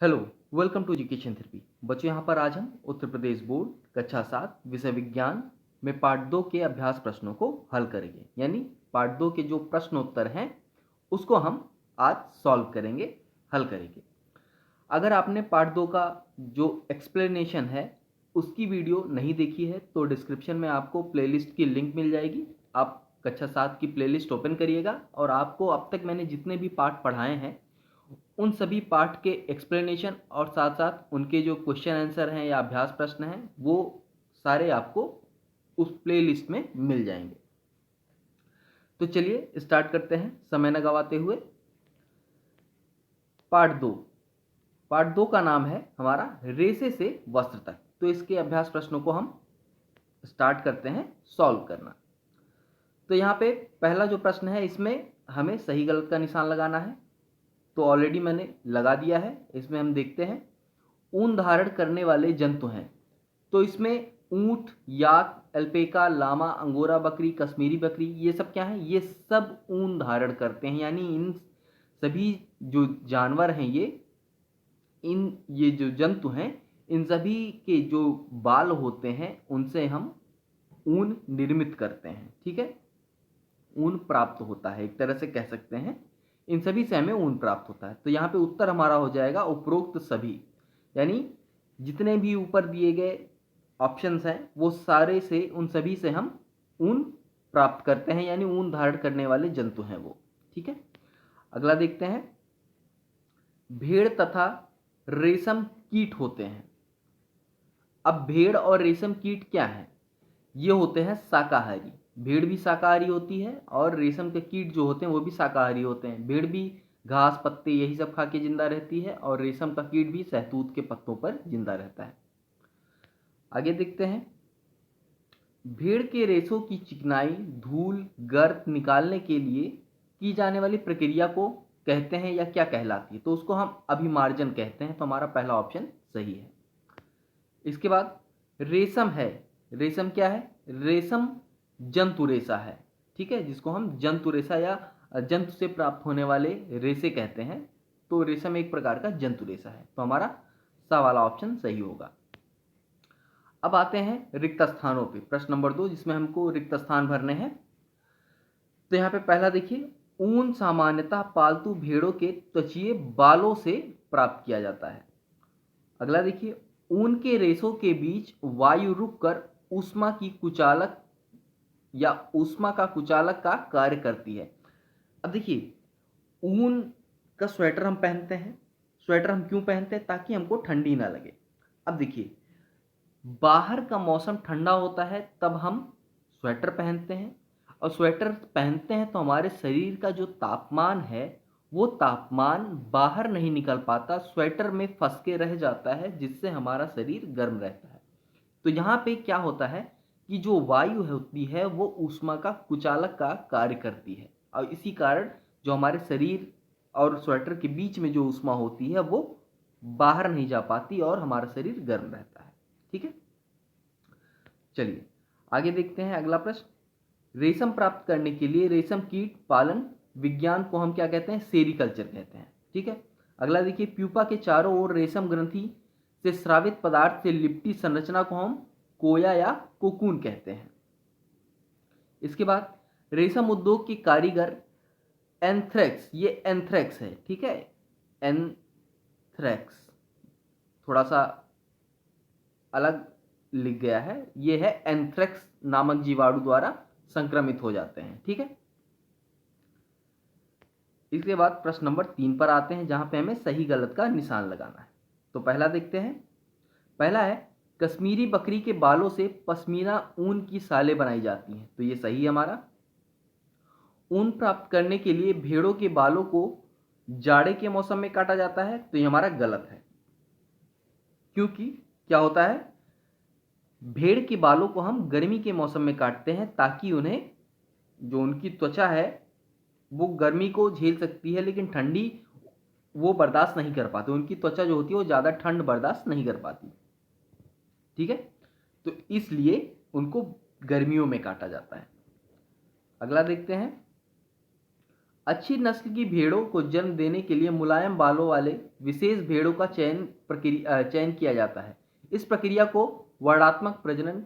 Hello, welcome to education therapy. बच्चों, यहाँ पर आज हम उत्तर प्रदेश बोर्ड कक्षा 7 विषय विज्ञान में पार्ट 2 के अभ्यास प्रश्नों को हल करेंगे। यानी पार्ट 2 के जो प्रश्न उत्तर हैं उसको हम आज सॉल्व करेंगे, हल करेंगे। अगर आपने पार्ट 2 का जो एक्सप्लेनेशन है उसकी वीडियो नहीं देखी है तो डिस्क्रिप्शन में आपको प्लेलिस्ट की लिंक मिल जाएगी। आप कक्षा 7 की प्लेलिस्ट ओपन करिएगा और आपको अब तक मैंने जितने भी पार्ट पढ़ाए हैं उन सभी पार्ट के एक्सप्लेनेशन और साथ साथ उनके जो क्वेश्चन आंसर हैं या अभ्यास प्रश्न हैं वो सारे आपको उस प्लेलिस्ट में मिल जाएंगे। तो चलिए स्टार्ट करते हैं समय न गवाते हुए। पार्ट 2 का नाम है हमारा रेसे से वस्त्र तक। तो इसके अभ्यास प्रश्नों को हम स्टार्ट करते हैं सॉल्व करना। तो यहाँ पे पहला जो प्रश्न है इसमें हमें सही गलत का निशान लगाना है। तो ऑलरेडी मैंने लगा दिया है। इसमें हम देखते हैं ऊन धारण करने वाले जंतु हैं। तो इसमें ऊंट, याक, अल्पेका, लामा, अंगोरा बकरी, कश्मीरी बकरी, ये सब क्या है? ये सब ऊन धारण करते हैं। यानी इन सभी जो जानवर हैं ये जो जंतु हैं इन सभी के जो बाल होते हैं उनसे हम ऊन निर्मित करते हैं। ठीक है, ऊन प्राप्त होता है, एक तरह से कह सकते हैं इन सभी से हमें ऊन प्राप्त होता है। तो यहाँ पे उत्तर हमारा हो जाएगा उपरोक्त सभी। यानी जितने भी ऊपर दिए गए ऑप्शंस हैं वो सारे से उन सभी से हम ऊन प्राप्त करते हैं, यानी ऊन धारण करने वाले जंतु हैं वो। ठीक है, अगला देखते हैं। भेड़ तथा रेशम कीट होते हैं। अब भेड़ और रेशम कीट क्या है? ये होते हैं शाकाहारी। भेड़ भी शाकाहारी होती है और रेशम के कीट जो होते हैं वो भी शाकाहारी होते हैं। भेड़ भी घास पत्ते यही सब खा के जिंदा रहती है और रेशम का कीट भी शहतूत के पत्तों पर जिंदा रहता है। आगे देखते हैं। भेड़ के रेशों की चिकनाई, धूल, गर्द निकालने के लिए की जाने वाली प्रक्रिया को कहते हैं या क्या कहलाती है? तो उसको हम अभिमार्जन कहते हैं। तो हमारा पहला ऑप्शन सही है। इसके बाद रेशम है। रेशम क्या है? रेशम जंतु रेशा है। ठीक है, जिसको हम जंतु रेशा या जंतु से प्राप्त होने वाले रेशे कहते हैं। तो रेशम एक प्रकार का जंतु रेशा है। तो हमारा सा वाला ऑप्शन सही होगा। अब आते हैं रिक्त स्थानों पे। प्रश्न नंबर 2 जिसमें हमको रिक्त स्थान भरने हैं। तो यहाँ पे पहला देखिए, ऊन सामान्यतः पालतू भेड़ों के त्वचीय बालों से प्राप्त किया जाता है। अगला देखिए, ऊन के रेशों के बीच वायु रुककर ऊष्मा की कुचालक या ऊष्मा का कुचालक का कार्य करती है। अब देखिए, ऊन का स्वेटर हम पहनते हैं। स्वेटर हम क्यों पहनते हैं? ताकि हमको ठंडी ना लगे। अब देखिए, बाहर का मौसम ठंडा होता है तब हम स्वेटर पहनते हैं और स्वेटर पहनते हैं तो हमारे शरीर का जो तापमान है वो तापमान बाहर नहीं निकल पाता, स्वेटर में फंस के रह जाता है, जिससे हमारा शरीर गर्म रहता है। तो यहाँ पे क्या होता है कि जो वायु होती है वो ऊष्मा का कुचालक का कार्य करती है और इसी कारण जो हमारे शरीर और स्वेटर के बीच में जो ऊष्मा होती है वो बाहर नहीं जा पाती और हमारा शरीर गर्म रहता है। ठीक है, चलिए आगे देखते हैं अगला प्रश्न। रेशम प्राप्त करने के लिए रेशम कीट पालन विज्ञान को हम क्या कहते हैं? सेरीकल्चर कहते हैं। ठीक है, अगला देखिए, प्यूपा के चारों ओर रेशम ग्रंथि से स्रावित पदार्थ से लिपटी संरचना को हम कोया या कोकून कहते हैं। इसके बाद रेशम उद्योग के कारीगर एंथ्रेक्स, ये एंथ्रेक्स है। ठीक है, एंथ्रेक्स थोड़ा सा अलग लिख गया है, ये है एंथ्रेक्स नामक जीवाणु द्वारा संक्रमित हो जाते हैं। ठीक है, इसके बाद प्रश्न नंबर 3 पर आते हैं जहां पे हमें सही गलत का निशान लगाना है। तो पहला देखते हैं। पहला है, कश्मीरी बकरी के बालों से पश्मीना ऊन की सालें बनाई जाती हैं। तो ये सही है हमारा। ऊन प्राप्त करने के लिए भेड़ों के बालों को जाड़े के मौसम में काटा जाता है। तो ये हमारा गलत है, क्योंकि क्या होता है, भेड़ के बालों को हम गर्मी के मौसम में काटते हैं ताकि उन्हें जो उनकी त्वचा है वो गर्मी को झेल सकती है लेकिन ठंडी वो बर्दाश्त नहीं कर पाते। उनकी त्वचा जो होती है वो ज़्यादा ठंड बर्दाश्त नहीं कर पाती। ठीक है, तो इसलिए उनको गर्मियों में काटा जाता है। अगला देखते हैं। अच्छी नस्ल की भेड़ों को जन्म देने के लिए मुलायम बालों वाले विशेष भेड़ों का चयन किया जाता है। इस प्रक्रिया को वर्णात्मक प्रजनन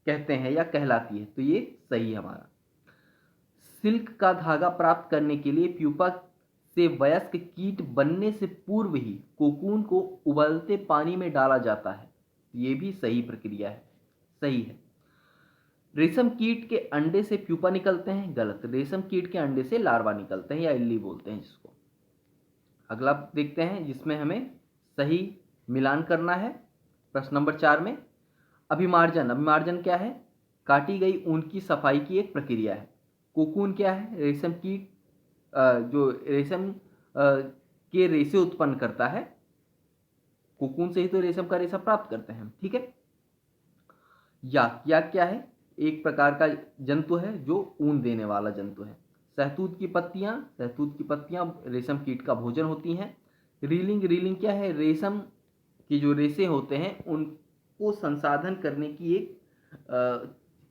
कहते हैं या कहलाती है। तो ये सही है हमारा। सिल्क का धागा प्राप्त करने के लिए प्यूपा से वयस्क कीट बनने से पूर्व ही कोकून को उबलते पानी में डाला जाता है। ये भी सही प्रक्रिया है, सही है। रेशम कीट के अंडे से प्यूपा निकलते हैं, गलत। रेशम कीट के अंडे से लार्वा निकलते हैं या इल्ली बोलते हैं जिसको। अगला देखते हैं जिसमें हमें सही मिलान करना है। प्रश्न नंबर 4 में अभिमार्जन क्या है? काटी गई ऊन की सफाई की एक प्रक्रिया है। कोकून क्या है? रेशम कीट जो रेशम के रेशे उत्पन्न करता है। कोकून से ही तो रेशम का रेशा प्राप्त करते हैं, ठीक है। याक क्या है? एक प्रकार का जंतु है जो ऊन देने वाला जंतु है। सहतूत की पत्तियां रेशम कीट का भोजन होती हैं। रीलिंग क्या है? रेशम की जो रेशे होते हैं उनको संसाधन करने की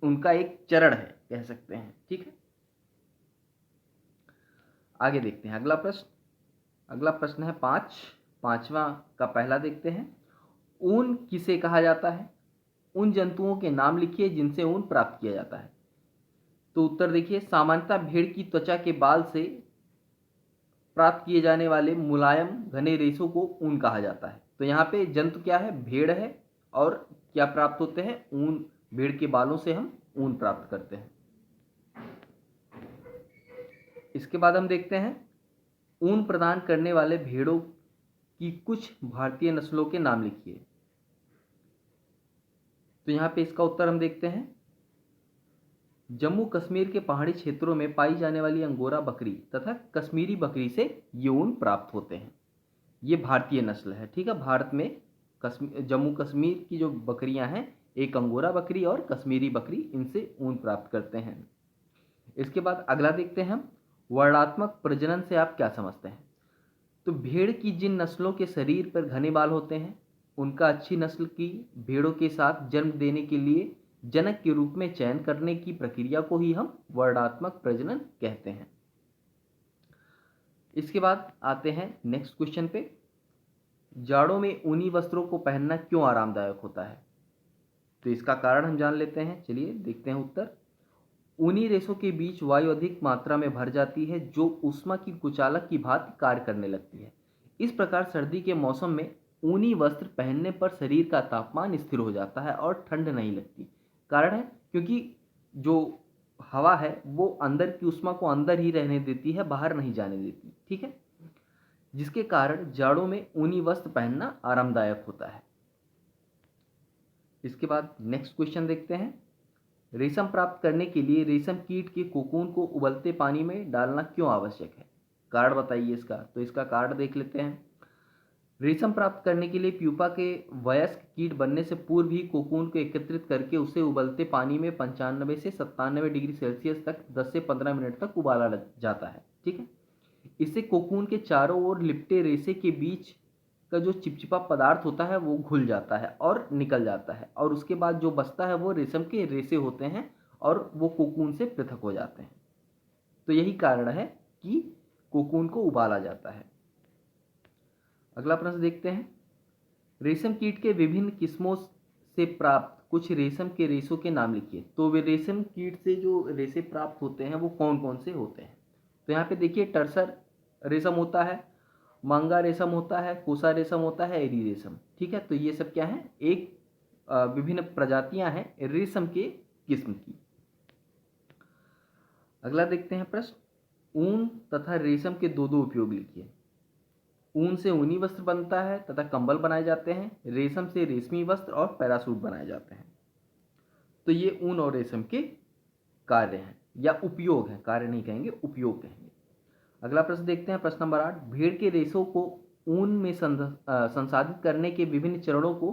उनका एक चरण है, कह सकते हैं, ठीक है। आगे देखते हैं अगला प्रश्न है 5वां का पहला देखते हैं। ऊन किसे कहा जाता है? उन जंतुओं के नाम लिखिए जिनसे ऊन प्राप्त किया जाता है। तो उत्तर देखिए, सामान्यतः भेड़ की त्वचा के बाल से प्राप्त किए जाने वाले मुलायम घने रेशों को ऊन कहा जाता है। तो यहाँ पे जंतु क्या है? भेड़ है। और क्या प्राप्त होते हैं? ऊन। भेड़ के बालों से हम ऊन प्राप्त करते हैं। इसके बाद हम देखते हैं ऊन प्रदान करने वाले भेड़ों की कुछ भारतीय नस्लों के नाम लिखिए। तो यहाँ पे इसका उत्तर हम देखते हैं, जम्मू कश्मीर के पहाड़ी क्षेत्रों में पाई जाने वाली अंगोरा बकरी तथा कश्मीरी बकरी से ये ऊन प्राप्त होते हैं। ये भारतीय नस्ल है, ठीक है। भारत में जम्मू कश्मीर की जो बकरियां हैं, एक अंगोरा बकरी और कश्मीरी बकरी, इनसे ऊन प्राप्त करते हैं। इसके बाद अगला देखते हैं हम, वर्णात्मक प्रजनन से आप क्या समझते हैं? तो भेड़ की जिन नस्लों के शरीर पर घने बाल होते हैं उनका अच्छी नस्ल की भेड़ों के साथ जन्म देने के लिए जनक के रूप में चयन करने की प्रक्रिया को ही हम वर्णात्मक प्रजनन कहते हैं। इसके बाद आते हैं नेक्स्ट क्वेश्चन पे। जाड़ों में ऊनी वस्त्रों को पहनना क्यों आरामदायक होता है? तो इसका कारण हम जान लेते हैं। चलिए देखते हैं उत्तर। ऊनी रेशों के बीच वायु अधिक मात्रा में भर जाती है जो ऊष्मा की कुचालक की भांति कार्य करने लगती है। इस प्रकार सर्दी के मौसम में ऊनी वस्त्र पहनने पर शरीर का तापमान स्थिर हो जाता है और ठंड नहीं लगती। कारण है क्योंकि जो हवा है वो अंदर की ऊष्मा को अंदर ही रहने देती है, बाहर नहीं जाने देती, ठीक है। जिसके कारण जाड़ों में ऊनी वस्त्र पहनना आरामदायक होता है। इसके बाद नेक्स्ट क्वेश्चन देखते हैं। रेशम प्राप्त करने के लिए रेशम कीट के कोकून को उबलते पानी में डालना क्यों आवश्यक है? कारण बताइए इसका। तो इसका कारण देख लेते हैं। रेशम प्राप्त करने के लिए प्यूपा के वयस्क कीट बनने से पूर्व ही कोकून को एकत्रित करके उसे उबलते पानी में 95 से 97 डिग्री सेल्सियस तक 10 से 15 मिनट तक उबाला जाता है, ठीक है। इससे कोकून के चारों ओर लिपटे रेशे के बीच का जो चिपचिपा पदार्थ होता है वो घुल जाता है और निकल जाता है, और उसके बाद जो बचता है वो रेशम के रेशे होते हैं और वो कोकून से पृथक हो जाते हैं। तो यही कारण है कि कोकून को उबाला जाता है। अगला प्रश्न देखते हैं। रेशम कीट के विभिन्न किस्मों से प्राप्त कुछ रेशम के रेशों के नाम लिखिए। तो वे रेशम कीट से जो रेशे प्राप्त होते हैं वो कौन कौन से होते हैं? तो यहाँ पे देखिए, टर्सर रेशम होता है, मांगा रेशम होता है, कोसा रेशम होता है, एरी रेशम, ठीक है। तो ये सब क्या है? एक विभिन्न प्रजातियां हैं रेशम के किस्म की। अगला देखते हैं प्रश्न, ऊन तथा रेशम के दो उपयोग लिखिए। ऊन से ऊनी वस्त्र बनता है तथा कंबल बनाए जाते हैं। रेशम से रेशमी वस्त्र और पैरासूट बनाए जाते हैं। तो ये ऊन और रेशम के कार्य हैं या उपयोग हैं, कार्य नहीं कहेंगे, उपयोग कहेंगे। अगला प्रश्न देखते हैं, प्रश्न नंबर 8। भेड़ के रेशों को ऊन में संसाधित करने के विभिन्न चरणों को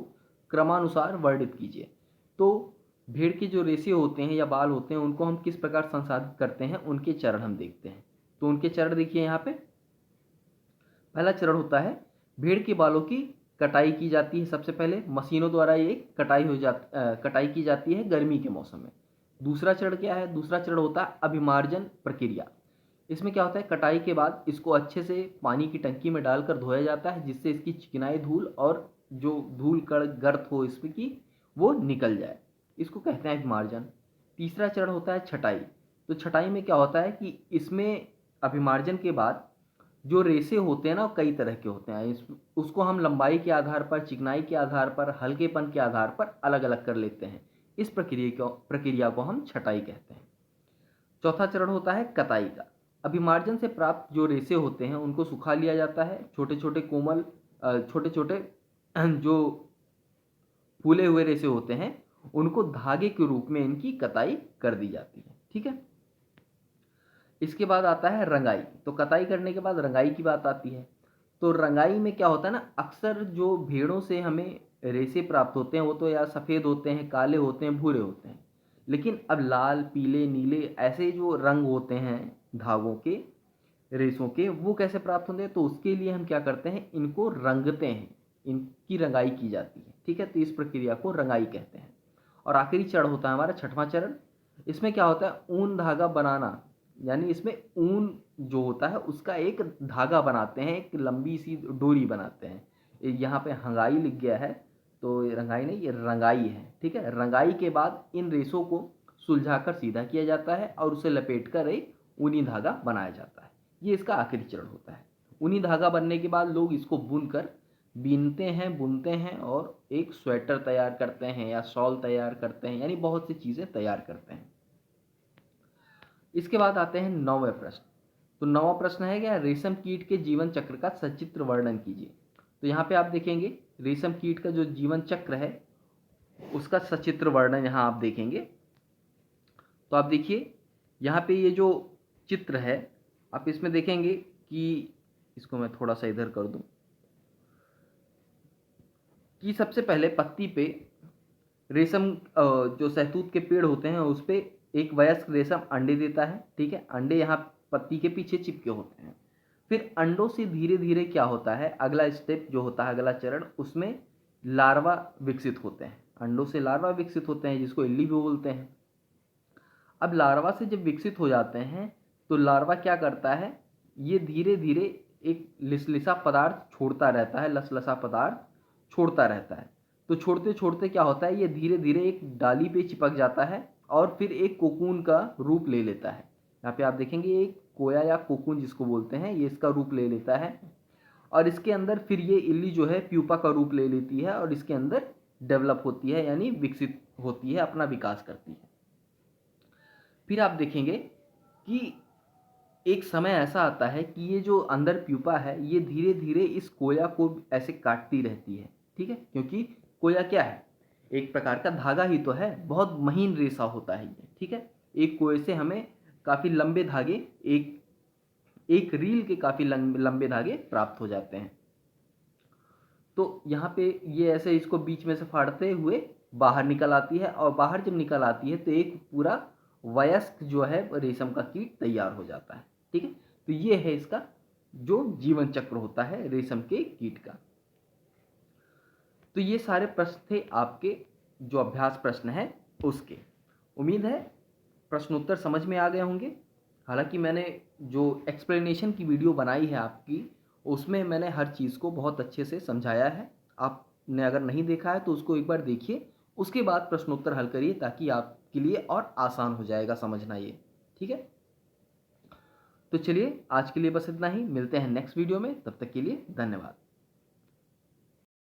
क्रमानुसार वर्णित कीजिए। तो भेड़ के जो रेशे होते हैं या बाल होते हैं उनको हम किस प्रकार संसाधित करते हैं, उनके चरण हम देखते हैं। तो उनके चरण देखिए यहाँ पे। पहला चरण होता है, भेड़ के बालों की कटाई की जाती है। सबसे पहले मशीनों द्वारा ये कटाई की जाती है गर्मी के मौसम में। दूसरा चरण क्या है? दूसरा चरण होता है अभिमार्जन प्रक्रिया। इसमें क्या होता है, कटाई के बाद इसको अच्छे से पानी की टंकी में डालकर धोया जाता है, जिससे इसकी चिकनाई धूल और जो धूल कण गर्त हो इसमें की वो निकल जाए। इसको कहते हैं अभिमार्जन। तीसरा चरण होता है छटाई। तो छटाई में क्या होता है कि इसमें अभिमार्जन के बाद जो रेसे होते हैं ना, कई तरह के होते हैं, उसको हम लंबाई के आधार पर, चिकनाई के आधार पर, हल्केपन के आधार पर अलग अलग कर लेते हैं। इस प्रक्रिया को हम छटाई कहते हैं। चौथा चरण होता है कताई का। अभिमार्जन से प्राप्त जो रेसे होते हैं उनको सुखा लिया जाता है। छोटे छोटे कोमल छोटे छोटे जो फूले हुए रेसे होते हैं उनको धागे के रूप में इनकी कताई कर दी जाती है। ठीक है। इसके बाद आता है रंगाई। तो कताई करने के बाद रंगाई की बात आती है। तो रंगाई में क्या होता है ना, अक्सर जो भेड़ों से हमें रेसे प्राप्त होते हैं वो तो या सफ़ेद होते हैं, काले होते हैं, भूरे होते हैं, लेकिन अब लाल, पीले, नीले ऐसे जो रंग होते हैं धागों के, रेसों के, वो कैसे प्राप्त होते हैं? तो उसके लिए हम क्या करते हैं, इनको रंगते हैं, इनकी रंगाई की जाती है। ठीक है। तो इस प्रक्रिया को रंगाई कहते हैं। और आखिरी चरण होता है हमारा छठवां चरण। इसमें क्या होता है, ऊन धागा बनाना, यानी इसमें ऊन जो होता है उसका एक धागा बनाते हैं, एक लंबी सी डोरी बनाते हैं। यहाँ पे हंगाई लिख गया है, तो रंगाई नहीं, ये रंगाई है। ठीक है। रंगाई के बाद इन रेसों को सुलझाकर सीधा किया जाता है और उसे लपेटकर एक ऊनी धागा बनाया जाता है। ये इसका आखिरी चरण होता है। ऊनी धागा बनने के बाद लोग इसको बुनकर बीनते हैं, बुनते हैं और एक स्वेटर तैयार करते हैं या शॉल तैयार करते हैं, यानी बहुत सी चीज़ें तैयार करते हैं। इसके बाद आते हैं 9वें प्रश्न। तो 9वां प्रश्न है क्या, रेशम कीट के जीवन चक्र का सचित्र वर्णन कीजिए। तो यहाँ पे आप देखेंगे रेशम कीट का जो जीवन चक्र है उसका सचित्र वर्णन यहाँ आप देखेंगे। तो आप देखिए यहाँ पे ये जो चित्र है आप इसमें देखेंगे कि, इसको मैं थोड़ा सा इधर कर दूं, कि सबसे पहले पत्ती पे रेशम जो सहतूत के पेड़ होते हैं उस पे एक वयस्क रेशम अंडे देता है। ठीक है। अंडे यहाँ पत्ती के पीछे चिपके होते हैं। फिर अंडों से धीरे धीरे क्या होता है, अगला स्टेप जो होता है, अगला चरण, उसमें लार्वा विकसित होते हैं। अंडों से लार्वा विकसित होते हैं जिसको इल्ली भी बोलते हैं। अब लार्वा से जब विकसित हो जाते हैं तो लार्वा क्या करता है, ये धीरे धीरे एक लिसलिसा पदार्थ छोड़ता रहता है, लसलसा पदार्थ छोड़ता रहता है। तो छोड़ते छोड़ते क्या होता है, ये धीरे धीरे एक डाली पे चिपक जाता है और फिर एक कोकून का रूप ले लेता है। यहाँ पे आप देखेंगे एक कोया या कोकून जिसको बोलते हैं, ये इसका रूप ले लेता है और इसके अंदर फिर ये इल्ली जो है प्यूपा का रूप ले लेती है और इसके अंदर डेवलप होती है, यानी विकसित होती है, अपना विकास करती है। फिर आप देखेंगे कि एक समय ऐसा आता है कि ये जो अंदर प्यूपा है ये धीरे धीरे इस कोया को ऐसे काटती रहती है। ठीक है। क्योंकि कोया क्या है, एक प्रकार का धागा ही तो है, बहुत महीन रेशा होता है ये। ठीक है। एक कोये से हमें काफ़ी लंबे धागे, एक रील के काफ़ी लंबे धागे प्राप्त हो जाते हैं। तो यहाँ पे ये ऐसे इसको बीच में से फाड़ते हुए बाहर निकल आती है और बाहर जब निकल आती है तो एक पूरा वयस्क जो है रेशम का कीट तैयार हो जाता है। ठीक है। तो ये है इसका जो जीवन चक्र होता है रेशम के कीट का। तो ये सारे प्रश्न थे आपके जो अभ्यास प्रश्न है उसके। उम्मीद है प्रश्नोत्तर समझ में आ गए होंगे। हालांकि मैंने जो एक्सप्लेनेशन की वीडियो बनाई है आपकी, उसमें मैंने हर चीज़ को बहुत अच्छे से समझाया है। आपने अगर नहीं देखा है तो उसको एक बार देखिए, उसके बाद प्रश्नोत्तर हल करिए ताकि आपके लिए और आसान हो जाएगा समझना ये। ठीक है। तो चलिए आज के लिए बस इतना ही, मिलते हैं नेक्स्ट वीडियो में, तब तक के लिए धन्यवाद।